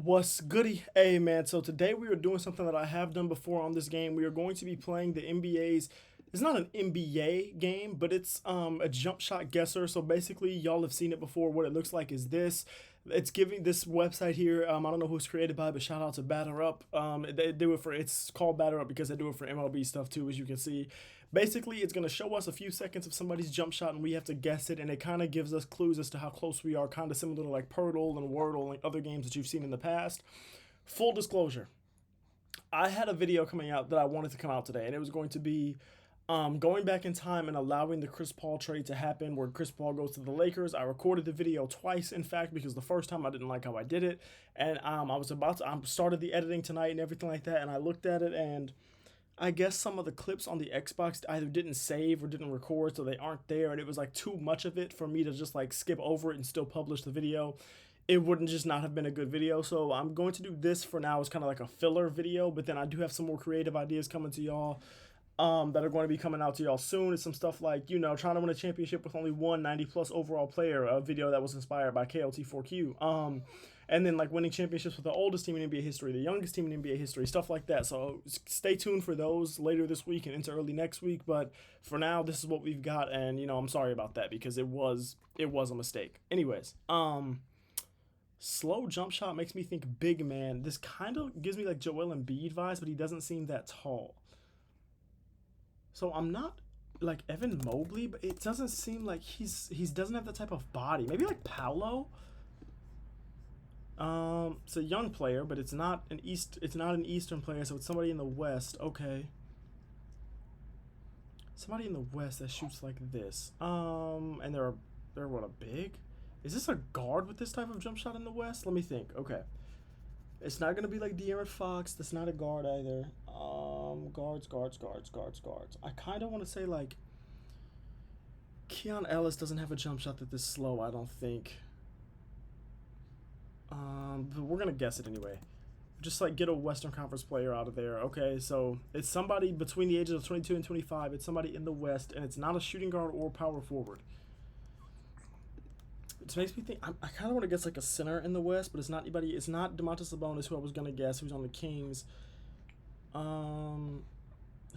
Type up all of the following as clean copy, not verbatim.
What's goody? Hey man, so today we are doing something that I have done before on this game. We are going to be playing the NBA's. It's not an NBA game, but it's a jump shot guesser. So basically, y'all have seen it before. What it looks like is this. It's giving this website here. I don't know who's created by, but shout out to Batter Up. They do it for. It's called Batter Up because they do it for MLB stuff too, as you can see. Basically, it's gonna show us a few seconds of somebody's jump shot, and we have to guess it. And it kind of gives us clues as to how close we are, kind of similar to like Purtle and Wordle and other games that you've seen in the past. Full disclosure, I had a video coming out that I wanted to come out today, and it was going to be going back in time and allowing the Chris Paul trade to happen where Chris Paul goes to the Lakers. I recorded the video twice, in fact, because the first time I didn't like how I did it. And I was about to, I started the editing tonight and everything like that. And I looked at it, and I guess some of the clips on the Xbox either didn't save or didn't record, so they aren't there. And it was like too much of it for me to just like skip over it and still publish the video. It wouldn't just not have been a good video. So I'm going to do this for now as kind of like a filler video, but then I do have some more creative ideas coming to y'all that are going to be coming out to y'all soon. It's some stuff like, trying to win a championship with only one 90 plus overall player, a video that was inspired by KLT4Q. And then like winning championships with the oldest team in NBA history, the youngest team in NBA history, stuff like that. So stay tuned for those later this week and into early next week. But for now, this is what we've got, and I'm sorry about that because it was a mistake. Anyways, slow jump shot makes me think big man. This kind of gives me like Joel Embiid vibes, but he doesn't seem that tall. So I'm not like Evan Mobley, but it doesn't seem like he doesn't have that type of body. Maybe like Paolo. It's a young player, but it's not an Eastern player, so it's somebody in the West. Okay. Somebody in the West that shoots like this. And they're what, a big? Is this a guard with this type of jump shot in the West? Let me think. Okay. It's not gonna be like De'Aaron Fox. That's not a guard either. Guards. I kind of want to say like Keon Ellis doesn't have a jump shot that this slow. I don't think. But we're gonna guess it anyway. Just like get a Western Conference player out of there. Okay, so it's somebody between the ages of 22 and 25. It's somebody in the West, and it's not a shooting guard or power forward. It makes me think. I kind of want to guess like a center in the West, but it's not anybody. It's not Domantas Sabonis, who I was gonna guess, who's on the Kings.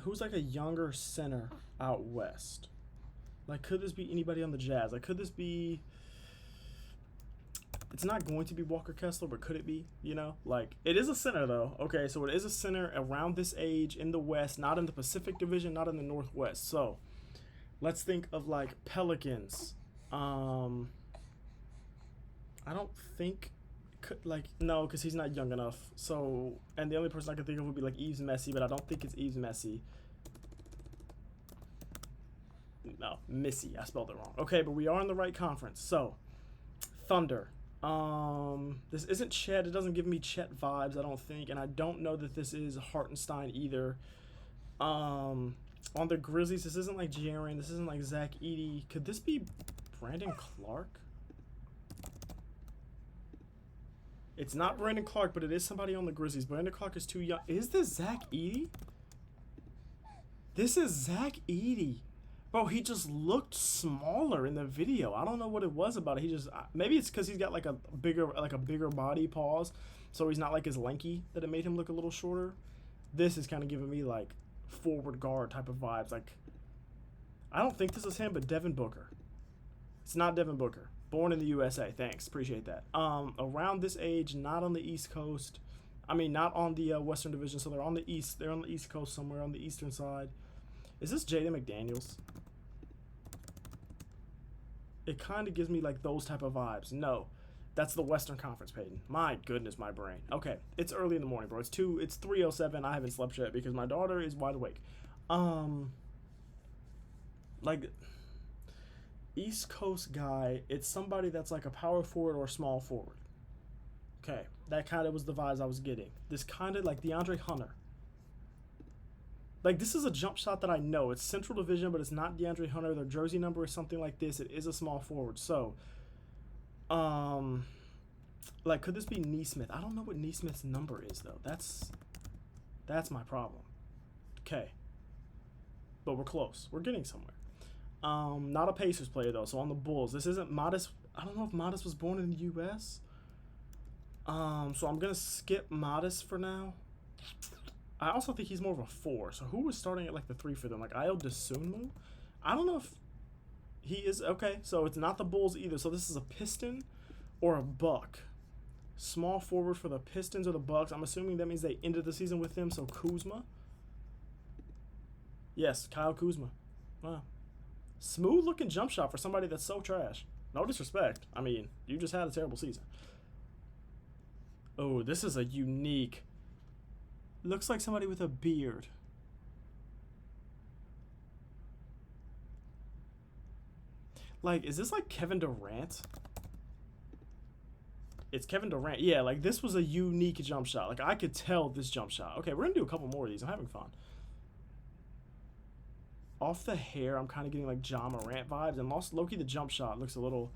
Who's like a younger center out west? Like, could this be anybody on the Jazz? Like, could this be? It's not going to be Walker Kessler, but could it be? Like it is a center though. Okay, so it is a center around this age in the West, not in the Pacific Division, not in the Northwest. So let's think of like Pelicans. I don't think no, because he's not young enough. So, and the only person I can think of would be like Yves Messi, but I don't think it's Yves Messi. No, Missy. I spelled it wrong. Okay, but we are in the right conference. So, Thunder. This isn't Chet. It doesn't give me Chet vibes, I don't think, and I don't know that this is Hartenstein either. On the Grizzlies, this isn't like Jaren. This isn't like Zach Edey. Could this be Brandon Clark? It's not Brandon Clark, but it is somebody on the Grizzlies. Brandon Clark is too young. Is this Zach Edey? This is Zach Edey. Bro, he just looked smaller in the video. I don't know what it was about it. He just maybe it's because he's got like a bigger body. Pause. So he's not like as lanky that it made him look a little shorter. This is kind of giving me like forward guard type of vibes. Like I don't think this is him, but Devin Booker. It's not Devin Booker. Born in the USA. Thanks. Appreciate that. Around this age, not on the East Coast. I mean, not on the Western Division. So they're on the East. They're on the East Coast somewhere on the Eastern side. Is this Jaden McDaniels? It kind of gives me like those type of vibes. No, that's the Western Conference, Peyton. My goodness, my brain. Okay, it's early in the morning, bro. It's 3:07. I haven't slept yet because my daughter is wide awake. Like East Coast guy. It's somebody that's like a power forward or a small forward. Okay, that kind of was the vibes I was getting. This kind of like DeAndre Hunter. Like, this is a jump shot that I know. It's Central Division, but it's not DeAndre Hunter. Their jersey number is something like this. It is a small forward. So, like, could this be Neesmith? I don't know what Neesmith's number is, though. That's my problem. Okay. But we're close. We're getting somewhere. Not a Pacers player, though. So, on the Bulls. This isn't Modest. I don't know if Modest was born in the U.S. So I'm gonna skip Modest for now. I also think he's more of a 4. So who was starting at like the 3 for them? Like Ayo Dosunmu? I don't know if he is. Okay, so it's not the Bulls either. So this is a Piston or a Buck. Small forward for the Pistons or the Bucks. I'm assuming that means they ended the season with him. So Kuzma. Yes, Kyle Kuzma. Wow. Smooth looking jump shot for somebody that's so trash. No disrespect. I mean, you just had a terrible season. Oh, this is a unique. Looks like somebody with a beard. Like, is this like Kevin Durant? It's Kevin Durant. Yeah, like this was a unique jump shot. Like I could tell this jump shot. Okay, we're gonna do a couple more of these. I'm having fun. Off the hair, I'm kind of getting like Ja Morant vibes. And Loki, the jump shot looks a little.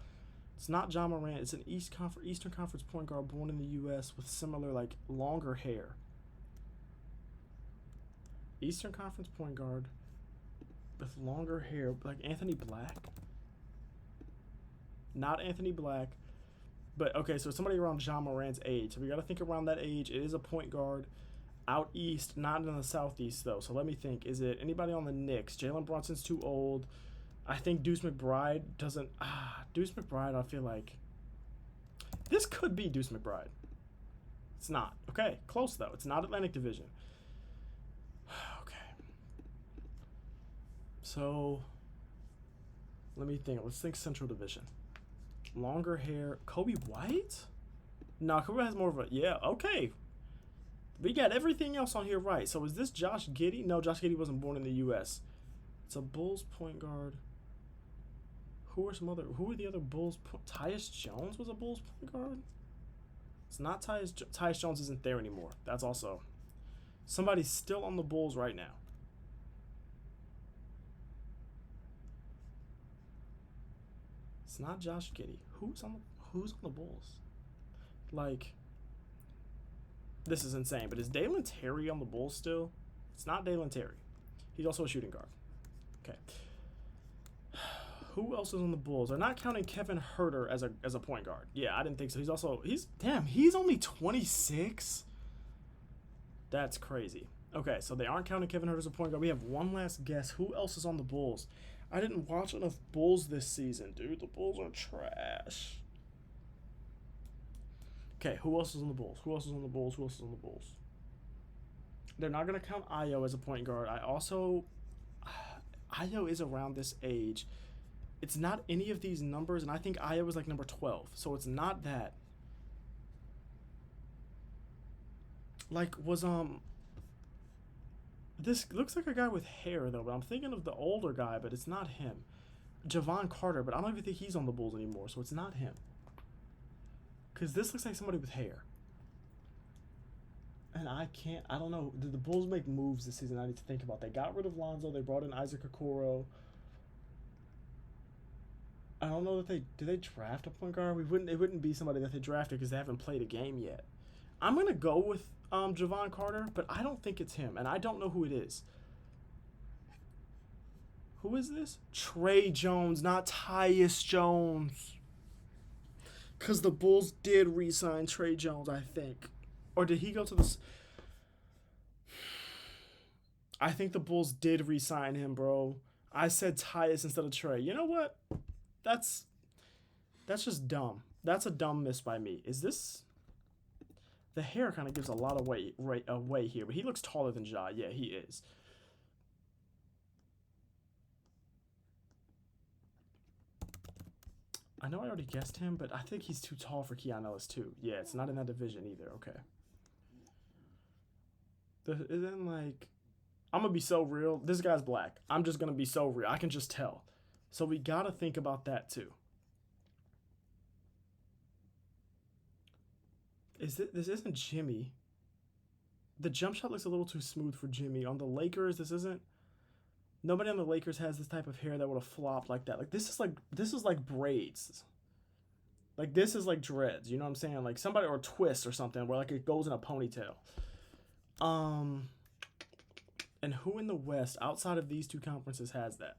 It's not Ja Morant. It's an Eastern Conference point guard born in the U.S. with similar like longer hair. Eastern Conference point guard with longer hair, like Anthony Black. Not Anthony Black. But, okay, so somebody around Ja Morant's age. So we got to think around that age. It is a point guard out east, not in the southeast, though. So let me think. Is it anybody on the Knicks? Jalen Brunson's too old. I think Deuce McBride doesn't... Deuce McBride, I feel like... This could be Deuce McBride. It's not. Okay, close, though. It's not Atlantic Division. Okay. So, let me think. Let's think Central Division. Longer hair. Kobe White? No, Kobe has more of a... Yeah, okay. We got everything else on here right. So is this Josh Giddey? No, Josh Giddey wasn't born in the U.S. It's a Bulls point guard. Who are the other Bulls? Tyus Jones was a Bulls point guard? It's not Tyus Jones isn't there anymore. That's also... Somebody's still on the Bulls right now. It's not Josh Giddey. Who's on the Bulls? Like, this is insane. But is Dalen Terry on the Bulls still? It's not Dalen Terry. He's also a shooting guard. Okay. Who else is on the Bulls? They're not counting Kevin Huerter as a point guard. Yeah, I didn't think so. He's only 26. That's crazy. Okay, so they aren't counting Kevin Huerter as a point guard. We have one last guess. Who else is on the Bulls? I didn't watch enough Bulls this season, dude. The Bulls are trash. Okay, who else is on the Bulls? Who else is on the Bulls? Who else is on the Bulls? They're not going to count Ayo as a point guard. Ayo is around this age. It's not any of these numbers, and I think Ayo was like number 12. So it's not that. Like, this looks like a guy with hair, though, but I'm thinking of the older guy, but it's not him. Javon Carter, but I don't even think he's on the Bulls anymore, so it's not him. Because this looks like somebody with hair. And I don't know. Did the Bulls make moves this season I need to think about? They got rid of Lonzo. They brought in Isaac Okoro. I don't know did they draft a point guard? It wouldn't be somebody that they drafted because they haven't played a game yet. I'm going to go with Javon Carter, but I don't think it's him, and I don't know who it is. Who is this? Trey Jones, not Tyus Jones. Because the Bulls did re-sign Trey Jones, I think. Or did he go to the... I think the Bulls did re-sign him, bro. I said Tyus instead of Trey. You know what? That's just dumb. That's a dumb miss by me. Is this... The hair kind of gives a lot of weight away here, but he looks taller than Ja. Yeah, he is. I know I already guessed him, but I think he's too tall for Keon Ellis, too. Yeah, it's not in that division either. Okay. Then, like... I'm going to be so real. This guy's black. I'm just going to be so real. I can just tell. So we got to think about that, too. This isn't Jimmy. The jump shot looks a little too smooth for Jimmy. On the Lakers, this isn't... Nobody on the Lakers has this type of hair that would have flopped like that. Like, this is like braids. Like, this is like dreads. You know what I'm saying? Like, somebody... Or twist or something where, like, it goes in a ponytail. And who in the West, outside of these two conferences, has that?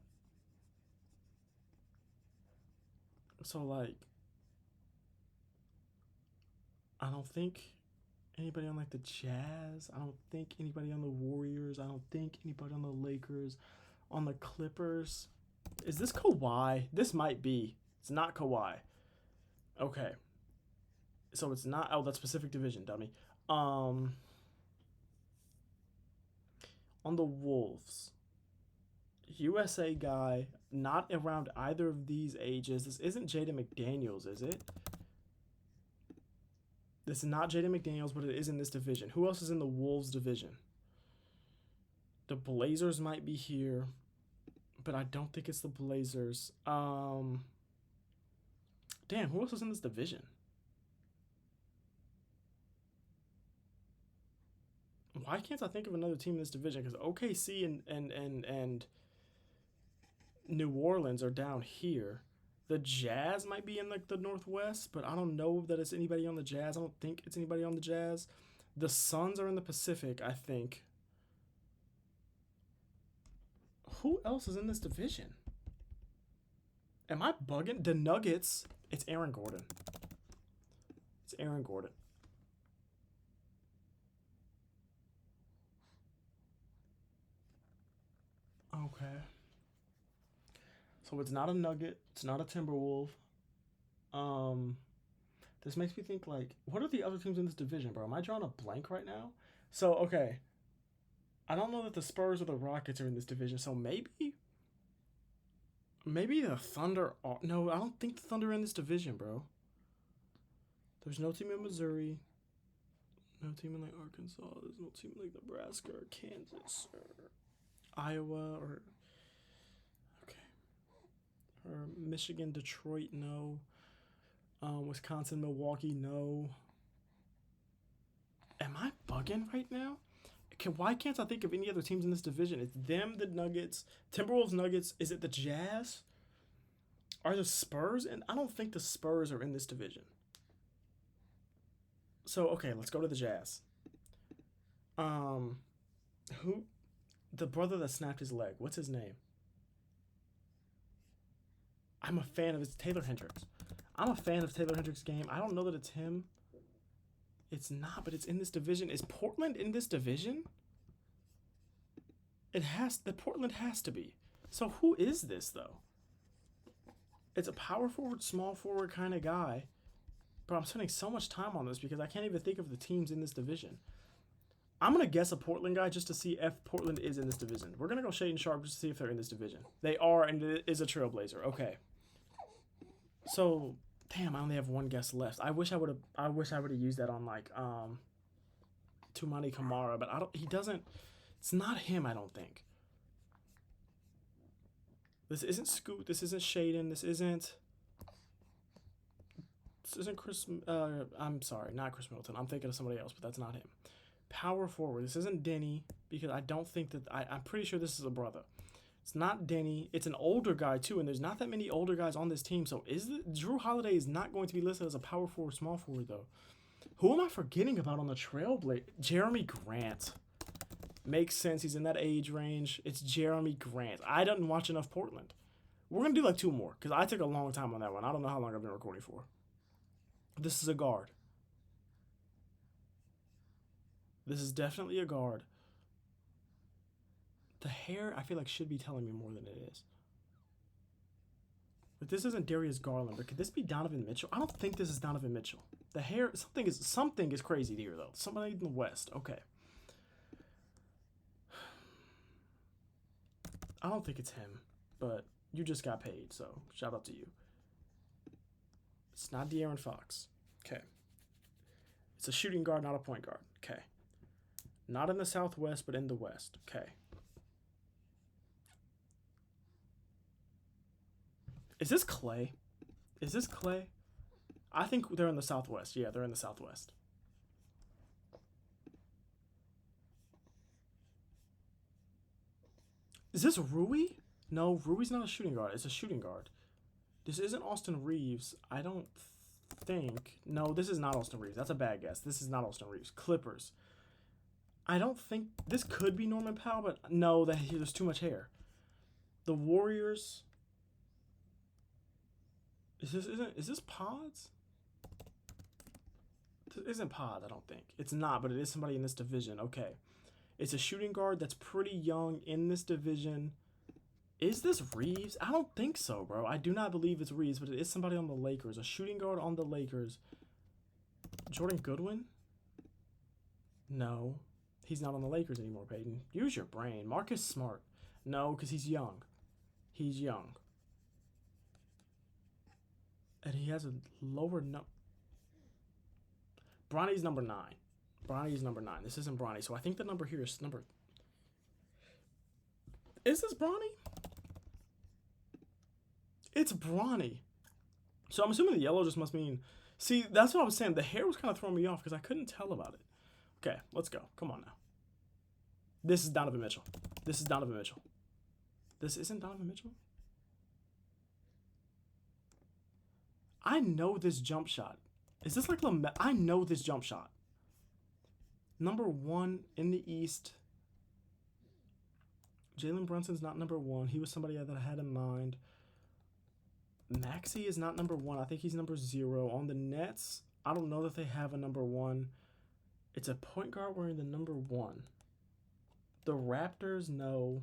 So, like... I don't think anybody on like the Jazz. I don't think anybody on the Warriors. I don't think anybody on the Lakers. On the Clippers. Is this Kawhi? This might be. It's not Kawhi. Okay. So it's not. Oh, that's Pacific Division, dummy. On the Wolves. USA guy, not around either of these ages. This isn't Jaden McDaniels, is it? This is not Jaden McDaniels, but it is in this division. Who else is in the Wolves division? The Blazers might be here, but I don't think it's the Blazers. Damn, who else is in this division? Why can't I think of another team in this division? Because OKC and New Orleans are down here. The Jazz might be in like the Northwest, but I don't know that it's anybody on the Jazz. I don't think it's anybody on the Jazz. The Suns are in the Pacific, I think. Who else is in this division? Am I bugging? The Nuggets. It's Aaron Gordon. It's Aaron Gordon. Okay. So it's not a Nugget. It's not a Timberwolf. Um, this makes me think like, what are the other teams in this division, bro? Am I drawing a blank right now? So okay, I don't know that the Spurs or the Rockets are in this division. So maybe the Thunder. Are, no, I don't think the Thunder are in this division, bro. There's no team in Missouri. No team in like Arkansas. There's no team in like Nebraska or Kansas or Iowa or or Michigan, Detroit, no. Wisconsin, Milwaukee, no. Am I bugging right now? Why can't I think of any other teams in this division? It's them, the Nuggets, Timberwolves, Nuggets. Is it the Jazz? Are the Spurs? And I don't think the Spurs are in this division. So okay, let's go to the Jazz. Um, who? The brother that snapped his leg. What's his name? I'm a fan of his Taylor Hendricks. I'm a fan of Taylor Hendricks' game. I don't know that it's him. It's not, but it's in this division. Is Portland in this division? Portland has to be. So who is this though? It's a power forward, small forward kind of guy. But I'm spending so much time on this because I can't even think of the teams in this division. I'm gonna guess a Portland guy just to see if Portland is in this division. We're gonna go Shaedon Sharpe just to see if they're in this division. They are, and it is a Trailblazer. Okay. So, damn, I only have one guess left. I wish I would have used that on like Toumani Camara, but I don't. He doesn't. It's not him. I don't think. This isn't Scoot. This isn't Shaedon. This isn't Chris. I'm sorry, not Chris Middleton. I'm thinking of somebody else, but that's not him. Power forward. This isn't Denny because I don't think that I'm pretty sure this is a brother. It's not Denny. It's an older guy too, and there's not that many older guys on this team. So Drew Holiday is not going to be listed as a power forward, small forward though. Who am I forgetting about on the Trailblazer? Jeremy Grant. Makes sense. He's in that age range. It's Jeremy Grant. I didn't watch enough Portland. We're gonna do like two more because I took a long time on that one. I don't know how long I've been recording for. This is a guard. This is definitely a guard. The hair, I feel like, should be telling me more than it is. But this isn't Darius Garland. But could this be Donovan Mitchell? I don't think this is Donovan Mitchell. The hair, something is crazy here, though. Somebody in the West. Okay. I don't think it's him. But you just got paid, so shout out to you. It's not De'Aaron Fox. Okay. It's a shooting guard, not a point guard. Okay. Not in the Southwest, but in the West. Okay. Is this Clay? Is this Clay? I think they're in the Southwest. Yeah, they're in the Southwest. Is this Rui? No, Rui's not a shooting guard. It's a shooting guard. This isn't Austin Reeves. I don't think. No, this is not Austin Reeves. That's a bad guess. This is not Austin Reeves. Clippers. I don't think this could be Norman Powell, but no, there's too much hair. The Warriors. Is this Pods? This isn't Pod, I don't think. It's not, but it is somebody in this division. Okay. It's a shooting guard that's pretty young in this division. Is this Reeves? I don't think so, bro. I do not believe it's Reeves, but it is somebody on the Lakers. A shooting guard on the Lakers. Jordan Goodwin? No. He's not on the Lakers anymore, Peyton. Use your brain. Marcus Smart. No, because he's young. He's young. And he has a lower number. Bronny's number 9. Bronny's number 9. This isn't Bronny. So I think the number here is number... Is this Bronny? It's Bronny. So I'm assuming the yellow just must mean... See, that's what I was saying. The hair was kind of throwing me off because I couldn't tell about it. Okay, let's go. Come on now. This is Donovan Mitchell. This is Donovan Mitchell. This isn't Donovan Mitchell? I know this jump shot. Is this like Lamelo? I know this jump shot. Number 1 in the East. Jalen Brunson's not number 1. He was somebody that I had in mind. Maxey is not number 1. I think he's number 0. On the Nets, I don't know that they have a number 1. It's a point guard wearing the number 1. The Raptors, no.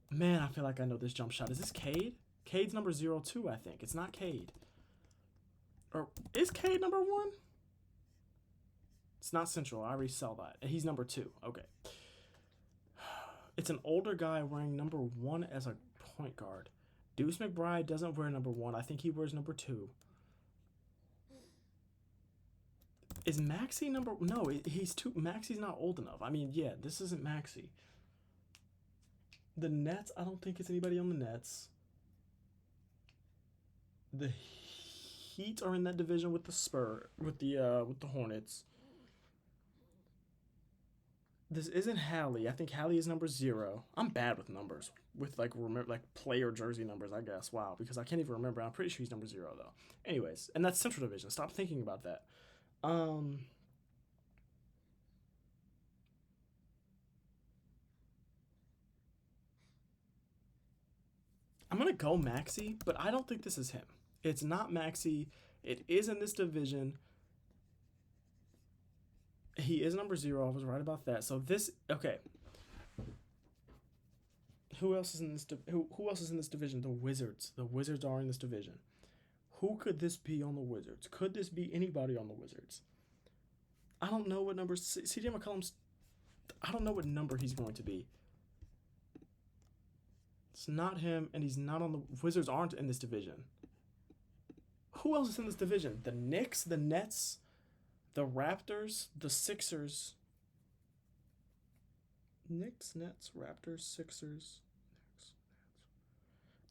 Man, I feel like I know this jump shot. Is this Cade? Cade's number 02, I think. It's not Cade. Or is Cade number 1? It's not Central. I already saw that. He's number 2. Okay. It's an older guy wearing number 1 as a point guard. Deuce McBride doesn't wear number 1. I think he wears number 2. Is Maxey number... No, he's too... Maxey's not old enough. I mean, yeah, this isn't Maxey. The Nets, I don't think it's anybody on the Nets. The Heat are in that division with the Hornets. This isn't Hallie. I think Hallie is number 0. I'm bad with numbers. With player jersey numbers, I guess. Wow, because I can't even remember. I'm pretty sure he's number 0 though. Anyways, and that's Central Division. Stop thinking about that. I'm gonna go Maxey, but I don't think this is him. It's not Maxey. It is in this division. He is number 0. I was right about that. So this, okay. Who else is in this? Who else is in this division? The Wizards. The Wizards are in this division. Who could this be on the Wizards? Could this be anybody on the Wizards? I don't know what number. CJ McCollum's. I don't know what number he's going to be. It's not him, and he's not on the Wizards. Aren't in this division. Who else is in this division? The Knicks, the Nets, the Raptors, the Sixers. Knicks, Nets, Raptors, Sixers.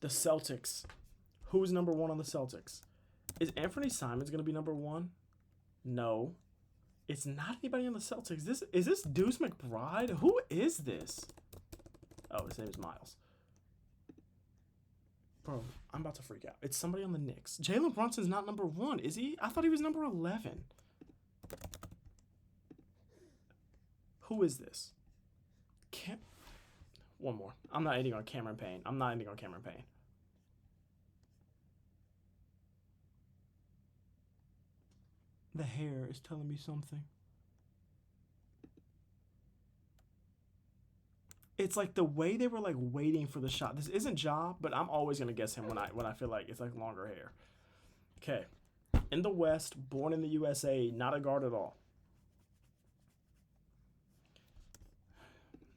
The Celtics. Who's number 1 on the Celtics? Is Anthony Simons going to be number 1? No. It's not anybody on the Celtics. Is this Deuce McBride? Who is this? Oh, his name is Miles. Bro, I'm about to freak out. It's somebody on the Knicks. Jalen Brunson's not number 1, is he? I thought he was number 11. Who is this? One more. I'm not ending on Cameron Payne. I'm not ending on Cameron Payne. The hair is telling me something. It's like the way they were like waiting for the shot. This isn't Ja, but I'm always gonna guess him when I feel like it's like longer hair. Okay. In the West, born in the USA, not a guard at all.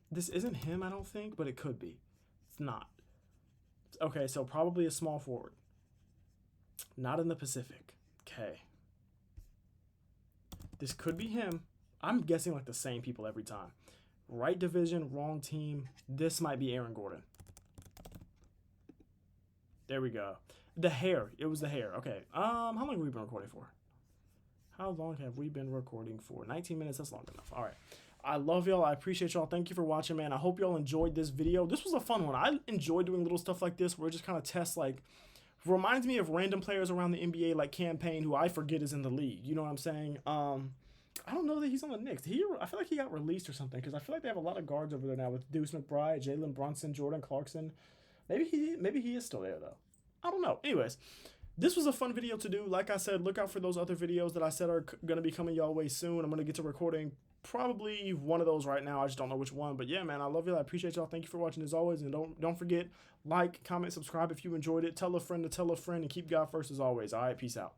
This isn't him, I don't think, but it could be. It's not. Okay, so probably a small forward. Not in the Pacific. Okay. This could be him. I'm guessing like the same people every time. Right division, wrong team. This might be Aaron Gordon. There we go. The hair. It was the hair. Okay. How long have we been recording for? How long have we been recording for? 19 minutes. That's long enough. All right. I love y'all. I appreciate y'all. Thank you for watching, man. I hope y'all enjoyed this video. This was a fun one. I enjoy doing little stuff like this where it just kind of tests, like, reminds me of random players around the NBA like Cam Payne, who I forget is in the league. You know what I'm saying? I don't know that he's on the Knicks. I feel like he got released or something because I feel like they have a lot of guards over there now with Deuce McBride, Jalen Brunson, Jordan Clarkson. Maybe he is still there, though. I don't know. Anyways, this was a fun video to do. Like I said, look out for those other videos that I said are going to be coming y'all way soon. I'm going to get to recording probably one of those right now. I just don't know which one. But yeah, man, I love y'all. I appreciate y'all. Thank you for watching as always. And don't forget, like, comment, subscribe if you enjoyed it. Tell a friend to tell a friend, and keep God first as always. All right, peace out.